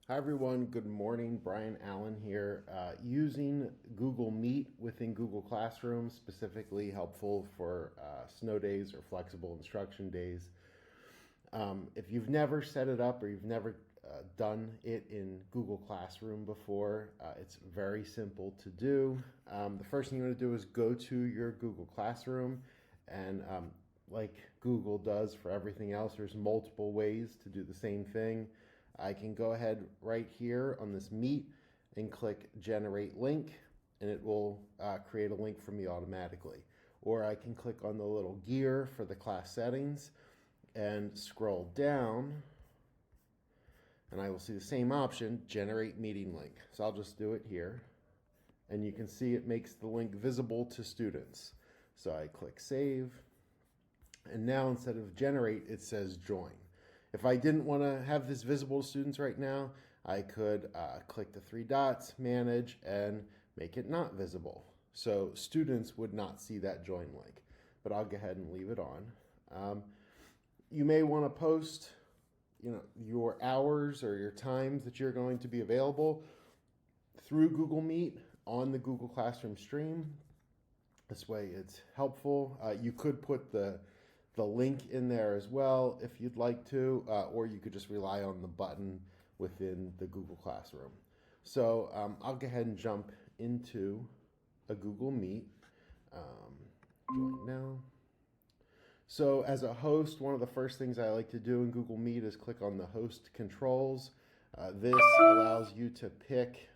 Hi everyone, good morning. Brian Allen here. Using Google Meet within Google Classroom, specifically helpful for snow days or flexible instruction days. If you've never set it up or you've never done it in Google Classroom before, it's very simple to do. The first thing you want to do is go to your Google Classroom and like Google does for everything else, there's multiple ways to do the same thing. I can go ahead right here on this Meet and click Generate Link, and it will create a link for me automatically. Or I can click on the little gear for the class settings and scroll down, and I will see the same option, Generate Meeting Link. So I'll just do it here, and you can see it makes the link visible to students. So I click Save, and now instead of Generate, it says Join. If I didn't want to have this visible to students right now, I could click the three dots, manage, and make it not visible. So students would not see that join link, but I'll go ahead and leave it on. You may want to post your hours or your times that you're going to be available through Google Meet on the Google Classroom stream. This way it's helpful. You could put the link in there as well if you'd like to, or you could just rely on the button within the Google Classroom. So I'll go ahead and jump into a Google Meet. Join now. So as a host, one of the first things I like to do in Google Meet is click on the host controls. This allows you to pick,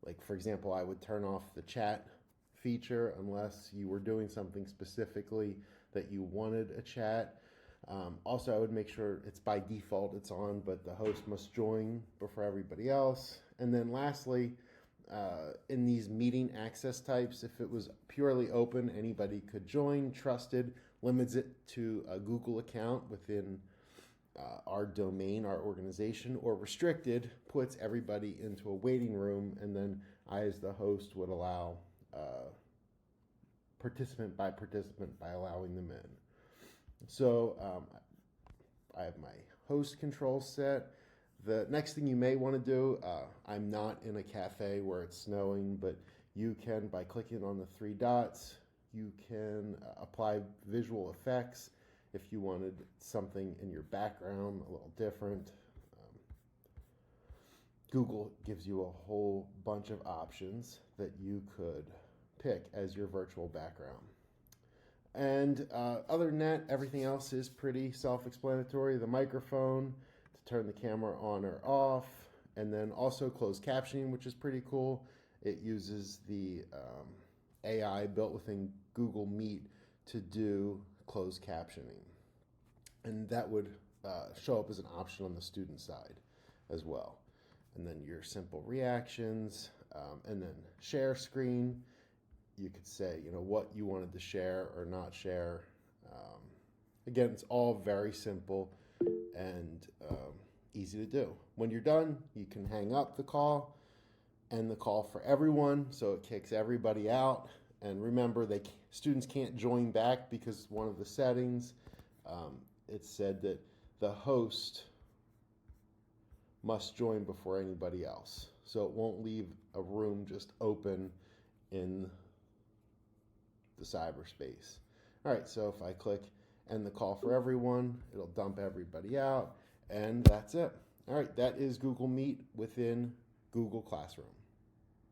like for example, I would turn off the chat feature unless you were doing something specifically that you wanted a chat. Also, I would make sure it's by default it's on, but the host must join before everybody else. And then lastly, in these meeting access types, if it was purely open, anybody could join. Trusted limits it to a Google account within our domain, our organization, or restricted puts everybody into a waiting room, and then I, as the host, would allow participant by allowing them in. So I have my host control set. The next thing you may want to do, I'm not in a cafe where it's snowing, but you can, by clicking on the three dots, you can apply visual effects if you wanted something in your background a little different. Google gives you a whole bunch of options that you could pick as your virtual background. And other than that, everything else is pretty self-explanatory. The microphone to turn the camera on or off, and then also closed captioning, which is pretty cool. It uses the AI built within Google Meet to do closed captioning. And that would show up as an option on the student side as well. And then your simple reactions, and then share screen. You could say, what you wanted to share or not share. Again, it's all very simple and easy to do. When you're done, you can hang up the call, end the call for everyone, so it kicks everybody out. And remember, students can't join back because one of the settings, it said that the host must join before anybody else. So it won't leave a room just open in the cyberspace. All right, so if I click end the call for everyone, it'll dump everybody out, and that's it. All right, that is Google Meet within Google Classroom.